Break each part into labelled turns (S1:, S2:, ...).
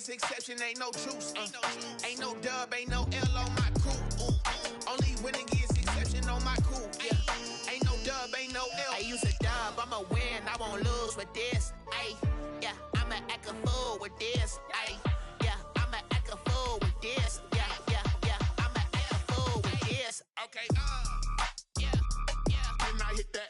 S1: biggest exception, ain't no truce. Ain't no dub, ain't no L on my crew. Only winning is exception on my crew. Yeah. Ain't no dub, ain't no L. I use a dub, I'ma win, I won't lose with this. Ay, yeah, I'ma act a fool with this. Ay, yeah, I'ma act a fool with this. Yeah, yeah, yeah, I'ma act a fool with this. Okay, yeah, yeah. Then I hit that.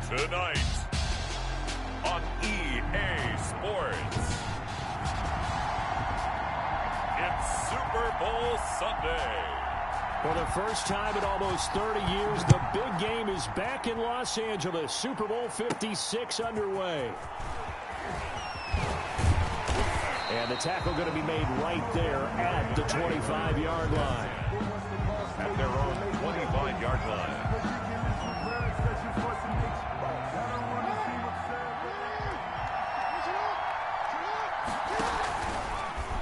S2: Tonight on EA Sports, it's Super Bowl Sunday.
S3: For the first time in almost 30 years, the big game is back in Los Angeles. Super Bowl 56 underway. And the tackle going to be made right there at the 25-yard line.
S2: At their own 25-yard line.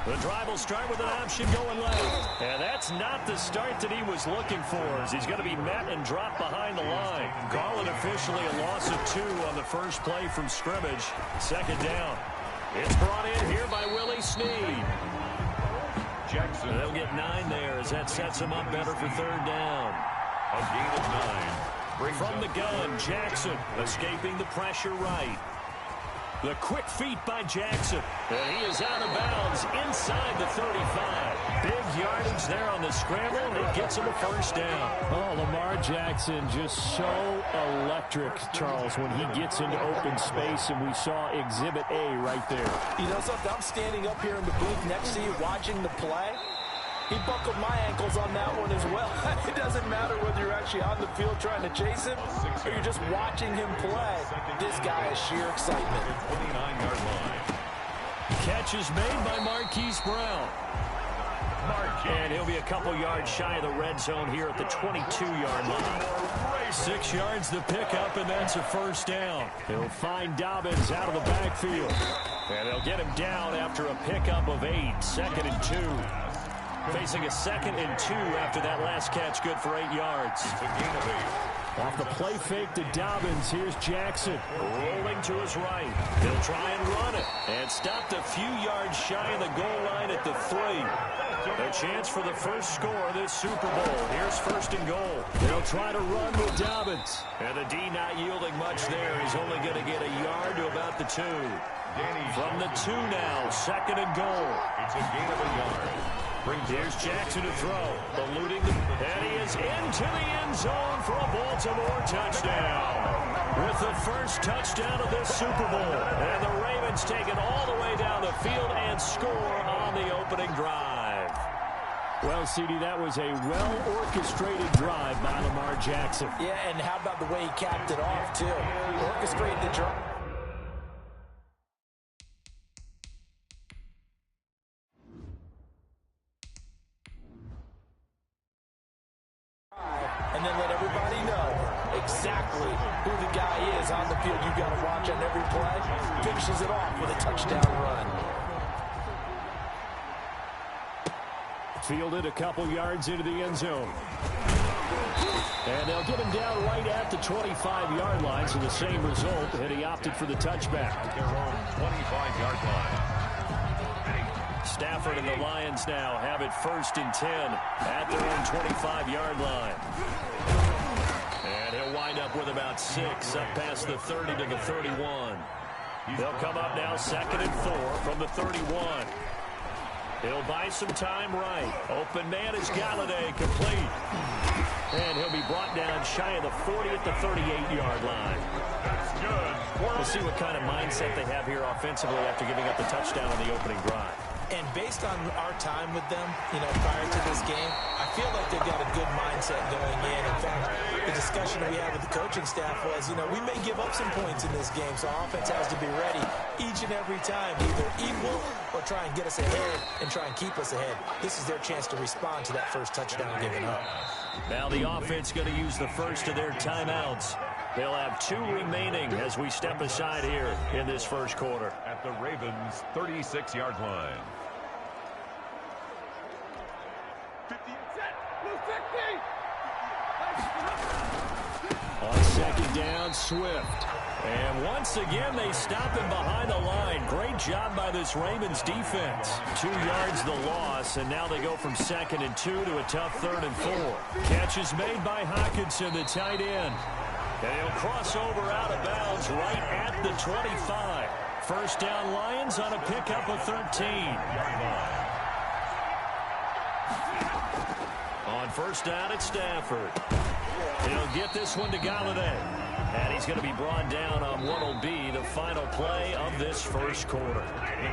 S3: The drive will start with an option going left. And that's not the start that he was looking for, as he's going to be met and dropped behind the line. Call it officially a loss of 2 on the first play from scrimmage. Second down. It's brought in here by Willie Snead.
S2: Jackson.
S3: They'll get 9 there as that sets him up better for third down.
S2: A gain of 9.
S3: From the gun, Jackson escaping the pressure right. The quick feet by Jackson. And he is out of bounds inside the 35. Big yardage there on the scramble, and it gets him a first down. Oh, Lamar Jackson just so electric, Charles, when he gets into open space, and we saw Exhibit A right there.
S4: You know something? I'm standing up here in the booth next to you watching the play. He buckled my ankles on that one as well. It doesn't matter whether you're actually on the field trying to chase him or you're just watching him play. This guy is sheer excitement.
S2: 29-yard line.
S3: Catch is made by Marquise Brown. And he'll be a couple yards shy of the red zone here at the 22-yard line. 6 yards the pickup, and that's a first down. He'll find Dobbins out of the backfield. And they'll get him down after a pickup of 8. 2nd and 2. Facing a 2nd and 2 after that last catch, good for 8 yards. Off the play fake to Dobbins, here's Jackson. Rolling to his right. He'll try and run it. And stopped a few yards shy of the goal line at the 3. A chance for the first score of this Super Bowl. Here's 1st and goal. They'll try to run with Dobbins. And the D not yielding much there. He's only going to get a yard to about the 2. From the 2 now, 2nd and goal.
S2: It's a gain of a yard.
S3: Here's Jackson to throw. Eluding the... And he is into the end zone for a Baltimore touchdown. With the first touchdown of this Super Bowl. And the Ravens take it all the way down the field and score on the opening drive. Well, CD, that was a well-orchestrated drive by Lamar Jackson.
S4: Yeah, and how about the way he capped it off, too? Orchestrated the drive. And then let everybody know exactly who the guy is on the field. You've got to watch on every play. Finishes it off with a touchdown run.
S3: Fielded a couple yards into the end zone. And they'll get him down right at the 25-yard line, so the same result, and he opted for the touchback.
S2: Their own 25-yard line.
S3: Stafford and the Lions now have it 1st and 10 at their own 25-yard line. And he'll wind up with about 6 up past the 30 to the 31. They'll come up now 2nd and 4 from the 31. He'll buy some time right. Open man is Galladay, complete. And he'll be brought down shy of the 40 at the 38-yard line.
S2: That's good.
S3: We'll see what kind of mindset they have here offensively after giving up the touchdown on the opening drive.
S4: And based on our time with them, prior to this game, I feel like they've got a good mindset going in. In fact, the discussion we had with the coaching staff was, we may give up some points in this game, so our offense has to be ready each and every time, either equal or to try and get us ahead and try and keep us ahead. This is their chance to respond to that first touchdown given up.
S3: Now the offense going to use the first of their timeouts. They'll have 2 remaining as we step aside here in this first quarter.
S2: At the Ravens' 36-yard line.
S5: 50 set. Blue 50.
S3: On second down, Swift. And once again, they stop him behind the line. Great job by this Ravens defense. 2 yards the loss, and now they go from 2nd and 2 to a tough 3rd and 4. Catch is made by Hockenson, the tight end. And he'll cross over out of bounds right at the 25. First down Lions on a pickup of 13. On first down, it's Stafford. He'll get this one to Galladay. And he's going to be brought down on what will be the final play of this first quarter.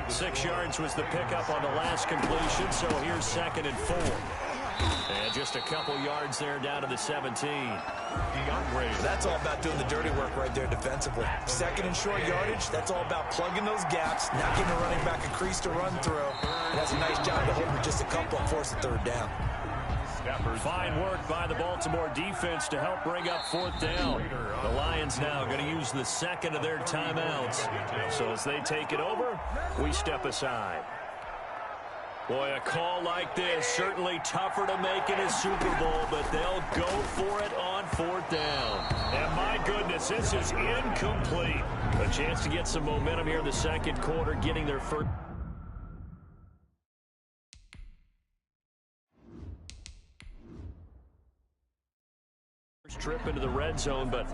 S3: 6 yards was the pickup on the last completion, so here's 2nd and 4. And just a couple yards there down to the 17.
S4: That's all about doing the dirty work right there defensively. 2nd and short yardage, that's all about plugging those gaps, not giving a running back a crease to run through. And that's a nice job to hold with just a couple and force a 3rd down.
S3: Fine work by the Baltimore defense to help bring up 4th down. The Lions now going to use the 2nd of their timeouts. So as they take it over, we step aside. Boy, a call like this, certainly tougher to make in a Super Bowl, but they'll go for it on 4th down. And my goodness, this is incomplete. A chance to get some momentum here in the 2nd quarter, getting their first trip into the red zone, but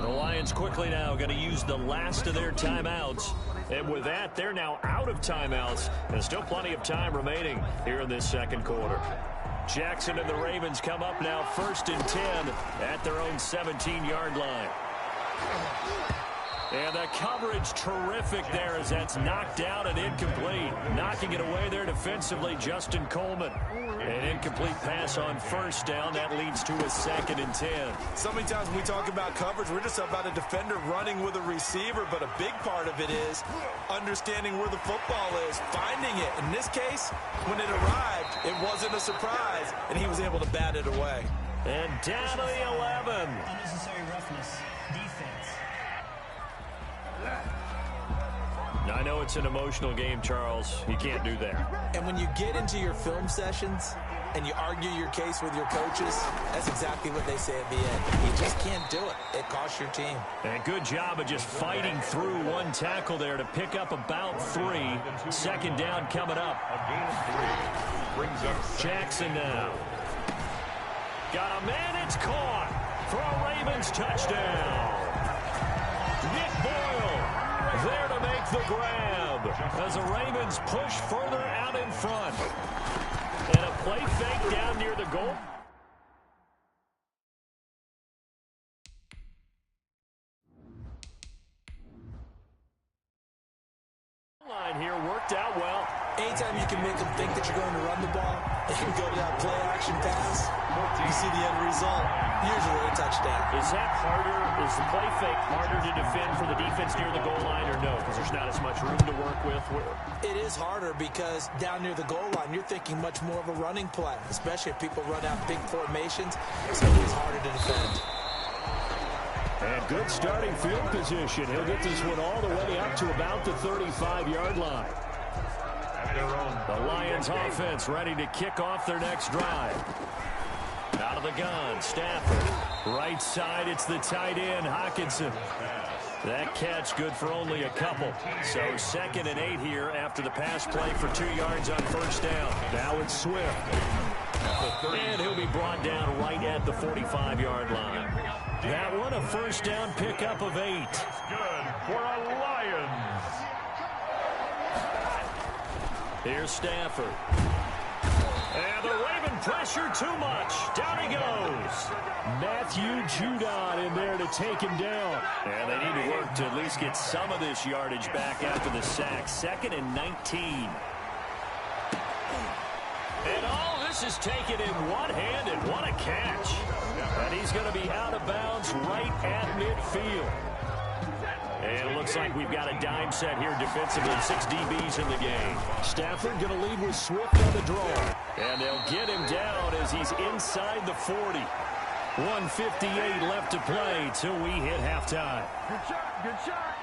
S3: the Lions quickly now going to use the last of their timeouts. And with that, they're now out of timeouts. There's still plenty of time remaining here in this 2nd quarter. Jackson and the Ravens come up now 1st and 10 at their own 17-yard line. And the coverage terrific there as that's knocked out and incomplete. Knocking it away there defensively, Justin Coleman. An incomplete pass on 1st down. That leads to a 2nd and 10.
S4: So many times when we talk about coverage, we're just about a defender running with a receiver, but a big part of it is understanding where the football is, finding it. In this case, when it arrived, it wasn't a surprise, and he was able to bat it away.
S3: And down to the 11.
S6: Unnecessary roughness. Defense.
S3: I know it's an emotional game, Charles. You can't do that.
S4: And when you get into your film sessions and you argue your case with your coaches, that's exactly what they say at the end. You just can't do it. It costs your team.
S3: And a good job of just fighting through one tackle there to pick up about 3. 2nd down coming up. Jackson now. Got a man, it's caught for a Ravens touchdown. Nick Boyle there to make the grab as the Ravens push further out in front. And a play fake down near the goal. Line here worked out well.
S4: Anytime you can make them think that you're going to run the ball, they can go to that play action pass. You see the end result, usually a touchdown.
S3: Is that harder? Is the play fake harder to defend for the defense near the goal line, or no? Because there's not as much room to work with.
S4: It is harder because down near the goal line, you're thinking much more of a running play, especially if people run out big formations. So it is harder to defend.
S3: And good starting field position. He'll get this one all the way up to about the 35-yard line. The Lions offense ready to kick off their next drive. Out of the gun, Stafford. Right side, it's the tight end, Hockenson. That catch good for only a couple. So 2nd and 8 here after the pass play for 2 yards on 1st down. Now it's Swift. And he'll be brought down right at the 45-yard line. That one a 1st down pickup of 8.
S2: Good for a Lions.
S3: Here's Stafford. And the Raven pressure too much. Down he goes. Matthew Judon in there to take him down. And they need to work to at least get some of this yardage back after the sack. 2nd and 19. And all this is taken in one hand, and what a catch. And he's going to be out of bounds right at midfield. And it looks like we've got a dime set here defensively. 6 DBs in the game. Stafford going to lead with Swift on the draw. And they'll get him down as he's inside the 40. 1:58 left to play till we hit halftime.
S5: Good shot, good shot.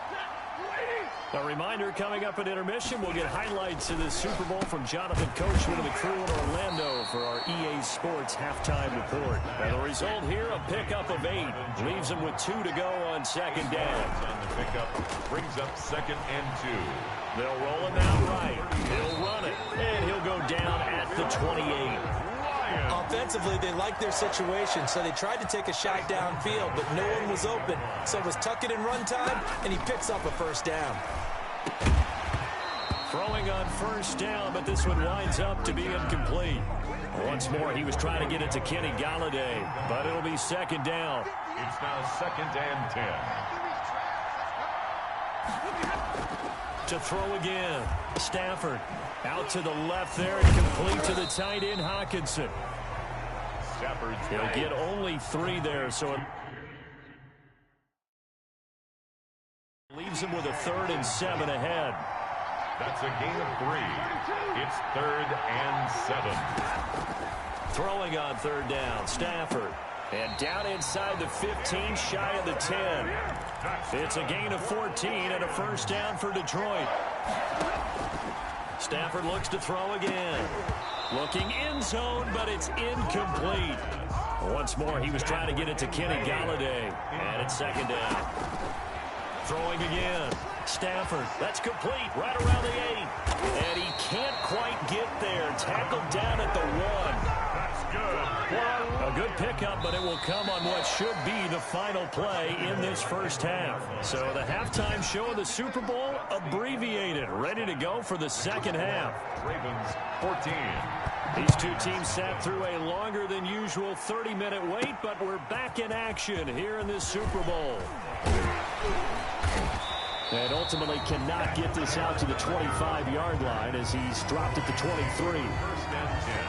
S5: Waiting.
S3: A reminder, coming up at intermission, we'll get highlights of the Super Bowl from Jonathan Coachman and the crew in Orlando for our EA Sports halftime report. And the result here, a pickup of 8. Leaves them with 2 to go on second down.
S2: On the pickup, brings up 2nd and 2.
S3: They'll roll him out right. He'll run it, and he'll go down at the 28.
S4: Offensively, they liked their situation, so they tried to take a shot downfield, but no one was open. So it was tuck it in run time, and he picks up a first down.
S3: Throwing on first down, but this one winds up to be incomplete. Once more, he was trying to get it to Kenny Galladay, but it'll be second down.
S2: It's now 2nd and 10.
S3: To throw again. Stafford out to the left there and complete to the tight end Hawkinson.
S2: Stafford's
S3: He'll get only 3 there, so it leaves him with a 3rd and 7 ahead.
S2: That's a gain of 3. It's 3rd and 7.
S3: Throwing on 3rd down, Stafford. And down inside the 15, shy of the 10. It's a gain of 14 and a first down for Detroit. Stafford looks to throw again. Looking in zone, but it's incomplete. Once more, he was trying to get it to Kenny Galladay. And it's second down. Throwing again. Stafford, that's complete, right around the 8. And he can't quite get there. Tackled down at the 1.
S2: That's good.
S3: A good pickup, but it will come on what should be the final play in this first half. So the halftime show of the Super Bowl abbreviated, ready to go for the second half.
S2: Ravens 14.
S3: These two teams sat through a longer than usual 30-minute wait, but we're back in action here in this Super Bowl. And ultimately cannot get this out to the 25-yard line as he's dropped at the 23.
S2: 1st and 10.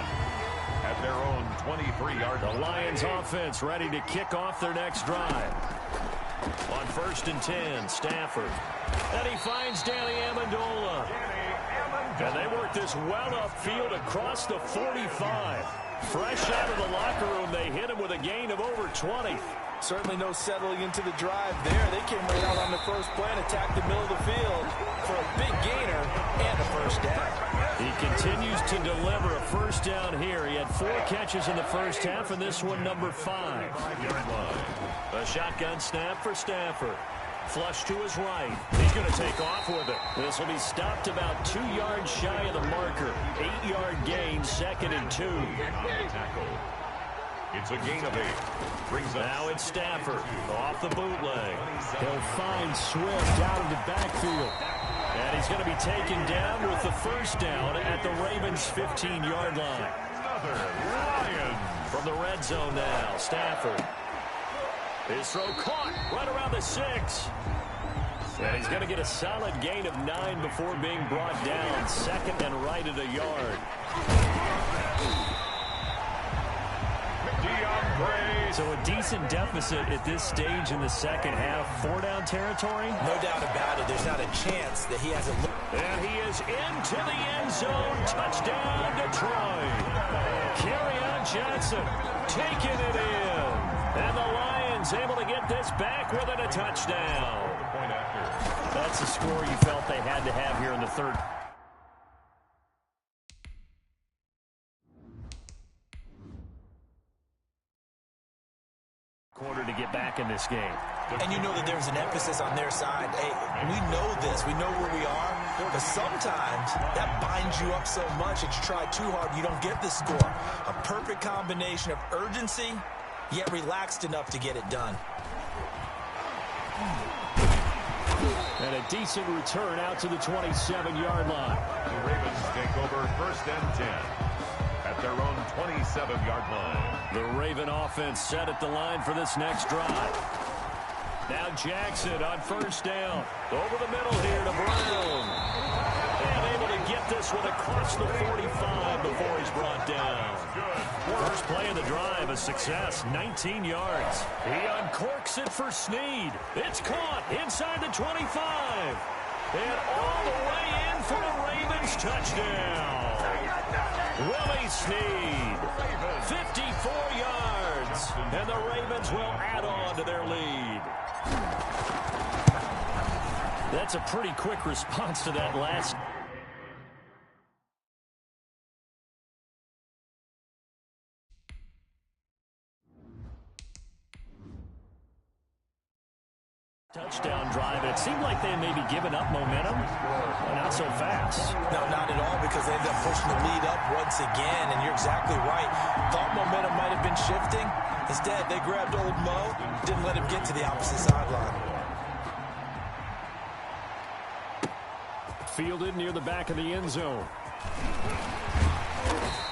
S2: At their own 23-yard line.
S3: The Lions offense ready to kick off their next drive. On 1st and 10, Stafford. And he finds Danny Amendola. And they work this well upfield across the 45. Fresh out of the locker room, they hit him with a gain of over 20.
S4: Certainly no settling into the drive there. They came right out on the first play and attacked the middle of the field for a big gainer and a first down.
S3: He continues to deliver a first down here. He had 4 catches in the first half, and this one number 5. A shotgun snap for Stafford. Flush to his right. He's going to take off with it. This will be stopped about 2 yards shy of the marker. 8-yard gain, 2nd and 2.
S2: It's a gain of 8. Brings up
S3: now it's Stafford off the bootleg. He'll find Swift out of the backfield. And he's going to be taken down with the first down at the Ravens' 15-yard line.
S2: another Lions.
S3: From the red zone now, Stafford. His throw caught right around the 6. And he's going to get a solid gain of 9 before being brought down. 2nd and right at a yard. So a decent deficit at this stage in the second half. 4-down territory?
S4: No doubt about it. There's not a chance that he hasn't looked.
S3: And he is into the end zone. Touchdown, Detroit. Kerryon Johnson taking it in. And the Lions able to get this back within a touchdown. That's the score you felt they had to have here in the third. Quarter to get back in this game.
S4: And you know that there's an emphasis on their side. Hey, we know this. We know where we are. But sometimes that binds you up so much that you try too hard, you don't get the score. A perfect combination of urgency, yet relaxed enough to get it done.
S3: And a decent return out to the 27-yard line.
S2: The Ravens take over 1st and 10 at their own 27-yard line.
S3: The Raven offense set at the line for this next drive. Now Jackson on 1st down. Over the middle here to Brown. And able to get this this one across the 45 before he's brought down. First play of the drive, a success, 19 yards. He uncorks it for Snead. It's caught inside the 25. And all the way in for a Ravens touchdown. Willie Snead, 54 yards. And the Ravens will add on to their lead. That's a pretty quick response to that last. Touchdown drive, and it seemed like they may be giving up momentum. Not so fast.
S4: No, not at all, because they ended up pushing the lead up once again, and you're exactly right. Thought momentum might have been shifting. Instead, they grabbed old Mo, didn't let him get to the opposite sideline.
S3: Fielded near the back of the end zone.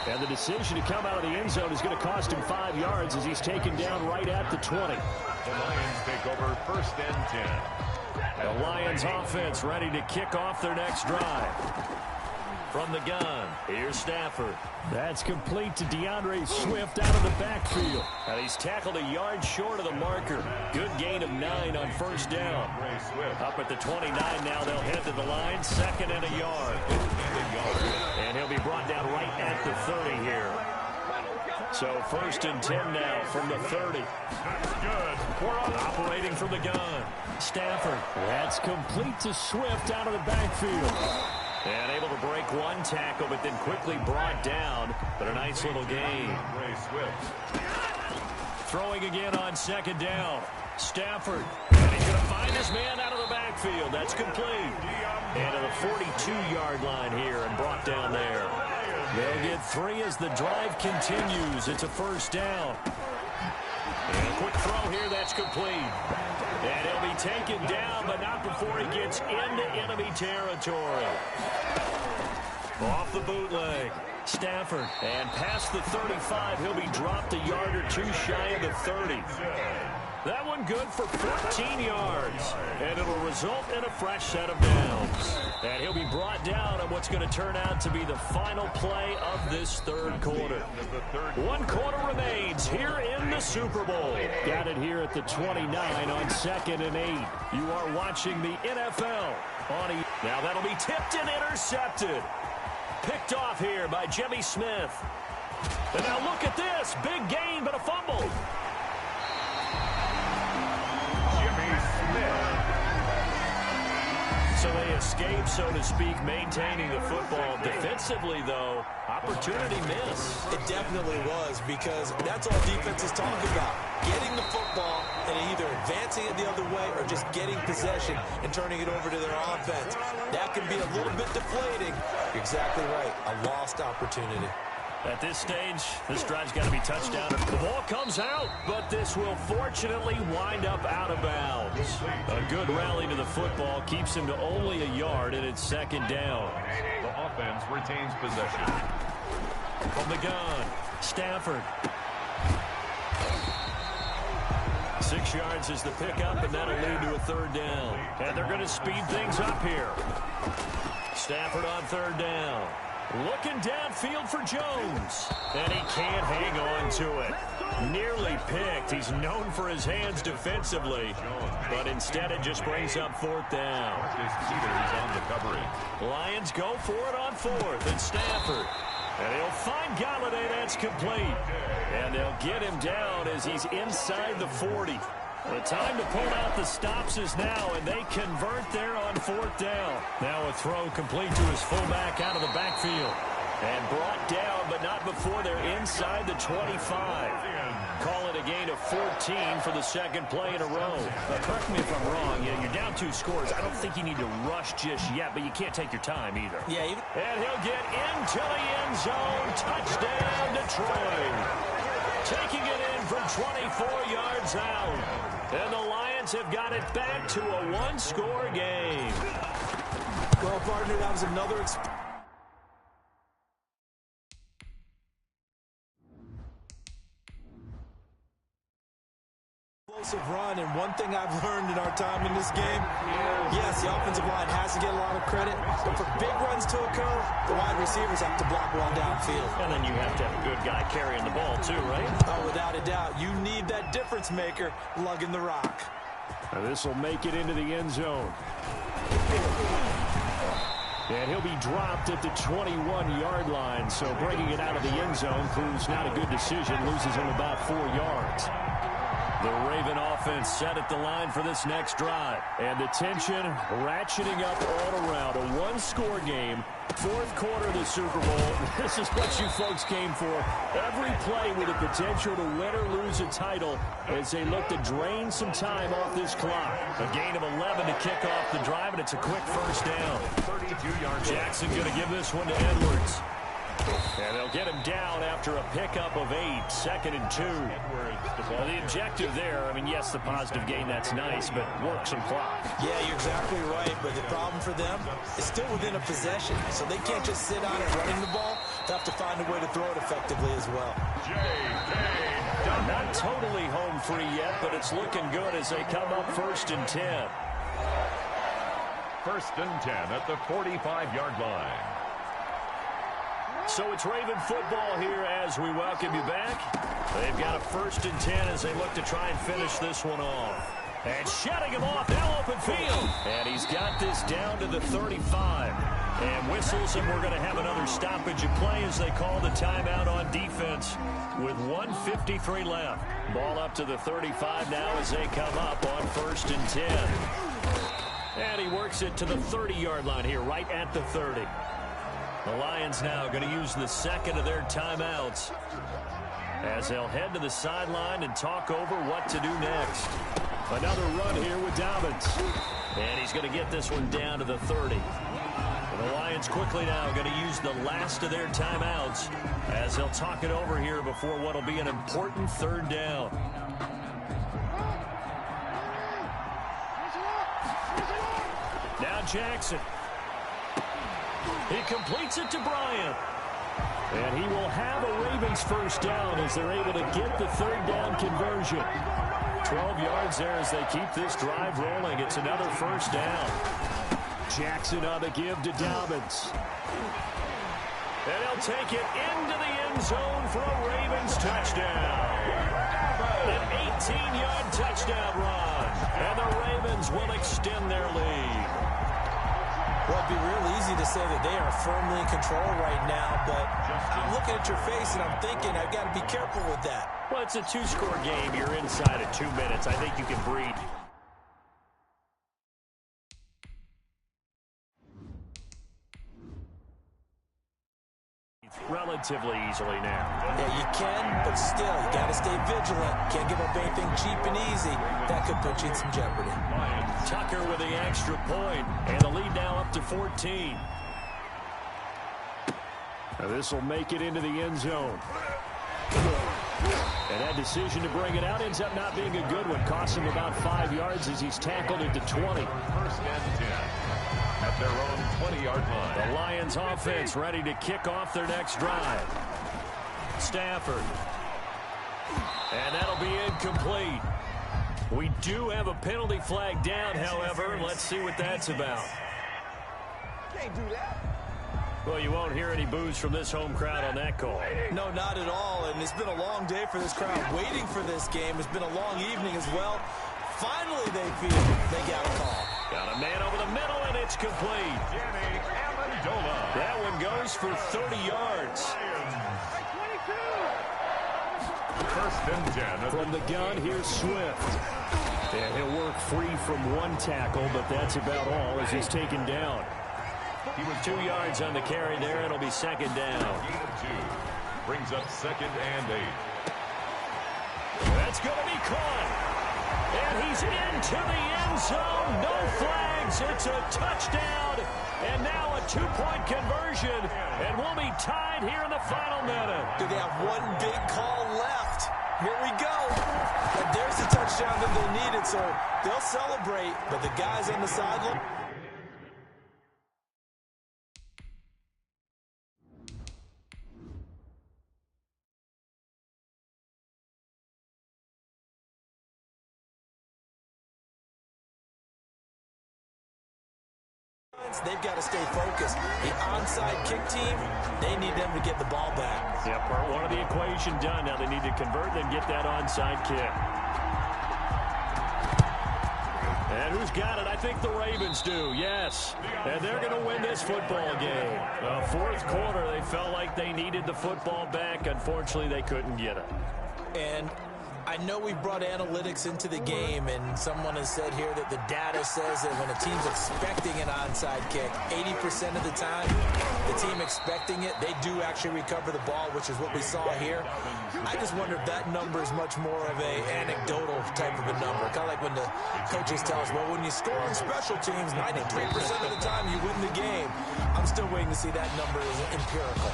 S3: And the decision to come out of the end zone is going to cost him 5 yards as he's taken down right at the 20.
S2: The Lions take over 1st and 10.
S3: The Lions offense ready to kick off their next drive. From the gun, here's Stafford. That's complete to DeAndre Swift out of the backfield. And he's tackled a yard short of the marker. Good gain of 9 on first down. Up at the 29 now, they'll head to the line. 2nd and a yard. And he'll be brought down right at the 30 here. So 1st and 10 now from the 30. Good. Operating from the gun. Stafford. That's complete to Swift out of the backfield. And able to break one tackle, but then quickly brought down. But a nice little gain. Throwing again on 2nd down. Stafford. And he's going to find his man out of the backfield. That's complete. And to the 42-yard line here and brought down there. They'll get 3 as the drive continues. It's a 1st down. And a quick throw here. That's complete. And he'll be taken down, but not before he gets into enemy territory. Off the bootleg. Stafford. And past the 35, he'll be dropped a yard or 2 shy of the 30. That one good for 14 yards. And it'll result in a fresh set of downs. And he'll be brought down on what's going to turn out to be the final play of this 3rd quarter. 1 quarter remains here in the Super Bowl. Got it here at the 29 on 2nd and 8. You are watching the NFL on E. Now that'll be tipped and intercepted. Picked off here by Jimmy Smith. And now look at this. Big gain, but a fumble. So they escape, so to speak, maintaining the football. Defensively, though, opportunity miss.
S4: It definitely was, because that's all defense is talking about. Getting the football and either advancing it the other way or just getting possession and turning it over to their offense. That can be a little bit deflating. You're exactly right. A lost opportunity.
S3: At this stage, this drive's got to be touchdown. The ball comes out, but this will fortunately wind up out of bounds. A good rally to the football keeps him to only a yard, and it's 2nd down.
S2: The offense retains possession.
S3: From the gun, Stafford. 6 yards is the pickup, and that'll lead to a 3rd down. And they're going to speed things up here. Stafford on 3rd down. Looking downfield for Jones. And he can't hang on to it. Nearly picked. He's known for his hands defensively. But instead it just brings up 4th down. Lions go for it on 4th. And Stafford. And he'll find Galladay. That's complete. And they'll get him down as he's inside the 40. The time to pull out the stops is now, and they convert there on 4th down. Now a throw complete to his fullback out of the backfield. And brought down, but not before they're inside the 25. Call it a gain of 14 for the 2nd play in a row. Correct me if I'm wrong. You're down 2 scores. I don't think you need to rush just yet, but you can't take your time either.
S4: Yeah,
S3: and he'll get into the end zone. Touchdown, Detroit. Taking it in from 24 yards out. And the Lions have got it back to a 1-score game.
S4: Well, partner, that was another explosive run, and one thing I've learned in our time in this game, yes, the offensive line has to get a lot of credit, but for big runs to occur, the wide receivers have to block well downfield.
S3: And then you have to have a good guy carrying the ball too, right?
S4: Oh, without a doubt. You need that difference maker lugging the rock.
S3: This will make it into the end zone. And he'll be dropped at the 21-yard line, so bringing it out of the end zone proves not a good decision, loses him about 4 yards. The Raven offense set at the line for this next drive. And the tension ratcheting up all around. A one-score game, fourth quarter of the Super Bowl. This is what you folks came for. Every play with the potential to win or lose a title as they look to drain some time off this clock. A gain of 11 to kick off the drive, and it's a quick first down.
S2: 32-yard
S3: Jackson going to give this one to Edwards. And they'll get him down after a pickup of 8, 2nd and 2. Well, the objective there, I mean, yes, the positive gain, that's nice, but work some clock.
S4: Yeah, you're exactly right, but the problem for them is still within a possession, so they can't just sit on it running the ball. They have to find a way to throw it effectively as well.
S3: Not totally home free yet, but it's looking good as they come up 1st and 10.
S2: 1st and 10 at the 45-yard line.
S3: So it's Raven football here as we welcome you back. They've got a 1st and 10 as they look to try and finish this one off. And shutting him off, now open field. And he's got this down to the 35. And whistles, and we're going to have another stoppage of play as they call the timeout on defense with 1:53 left. Ball up to the 35 now as they come up on 1st and 10. And he works it to the 30-yard line here, right at the 30. The Lions now going to use the second of their timeouts as they'll head to the sideline and talk over what to do next. Another run here with Dobbins. And he's going to get this one down to the 30. And the Lions quickly now going to use the last of their timeouts as they'll talk it over here before what will be an important 3rd down. Now Jackson. He completes it to Bryant. And he will have a Ravens 1st down as they're able to get the 3rd down conversion. 12 yards there as they keep this drive rolling. It's another 1st down. Jackson on the give to Dobbins. And he'll take it into the end zone for a Ravens touchdown. An 18-yard touchdown run. And the Ravens will extend their lead.
S4: Well, it'd be real easy to say that they are firmly in control right now, but I'm looking at your face and I'm thinking I've got to be careful with that.
S3: Well, it's a 2-score game. You're inside of 2 minutes. I think you can breathe. Relatively easily now.
S4: Yeah, you can, but still, you got to stay vigilant. Can't give up anything cheap and easy. That could put you in some jeopardy.
S3: Tucker with the extra point, and the lead now up to 14. Now this will make it into the end zone. And that decision to bring it out ends up not being a good one. Costs him about 5 yards as he's tackled it to 20.
S2: 1st and 10 at their own 20-yard line.
S3: The Lions offense ready to kick off their next drive. Stafford. And that'll be incomplete. We do have a penalty flag down, however. Let's see what that's about.
S5: Can't do that.
S3: Well, you won't hear any boos from this home crowd on that call.
S4: No, not at all, and it's been a long day for this crowd waiting for this game. It's been a long evening as well. Finally, they feel they got a call.
S3: Got a man over the middle, and it's complete. That one goes for 30 yards.
S2: 1st and 10.
S3: From the gun, here's Swift. And he'll work free from one tackle, but that's about all as he's taken down. He was 2 yards on the carry there. It'll be 2nd down.
S2: Gain of 2. Brings up 2nd and 8.
S3: That's going to be caught. And he's into the end zone. No flags. It's a touchdown. And now a 2-point conversion. And we'll be tied here in the final minute.
S4: Do they have one big call left? Here we go. And there's the touchdown that they needed, so they'll celebrate. But the guys on the sideline. defense, they've got to stay focused. The onside kick team, they need them to get the ball back.
S3: Yeah, part one of the equation done. Now they need to convert and get that onside kick. And who's got it? I think the Ravens do, yes. And they're going to win this football game. Fourth quarter, they felt like they needed the football back. Unfortunately, they couldn't get it.
S4: And I know we brought analytics into the game, and someone has said here that the data says that when a team's expecting an onside kick, 80% of the time, the team expecting it, they do actually recover the ball, which is what we saw here. I just wonder if that number is much more of a anecdotal type of a number. Kind of like when the coaches tell us, well, when you score on special teams, 93% of the time you win the game. I'm still waiting to see that number is empirical.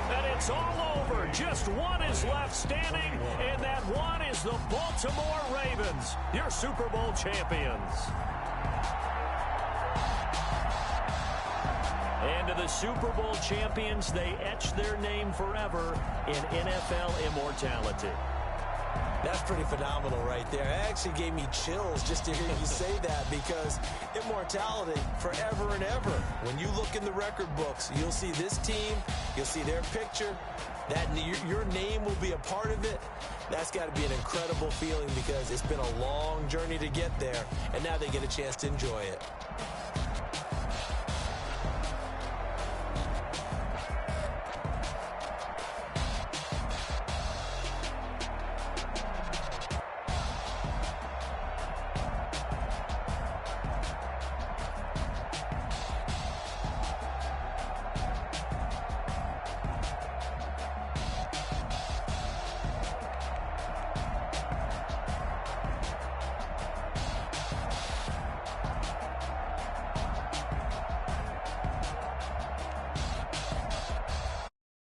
S3: And it's all over. Just one is left standing, and that one is the Baltimore Ravens, your Super Bowl champions. And to the Super Bowl champions, they etch their name forever in NFL immortality.
S4: That's pretty phenomenal right there. It actually gave me chills just to hear you say that, because immortality forever and ever. When you look in the record books, you'll see this team, you'll see their picture, that your name will be a part of it. That's got to be an incredible feeling, because it's been a long journey to get there, and now they get a chance to enjoy it.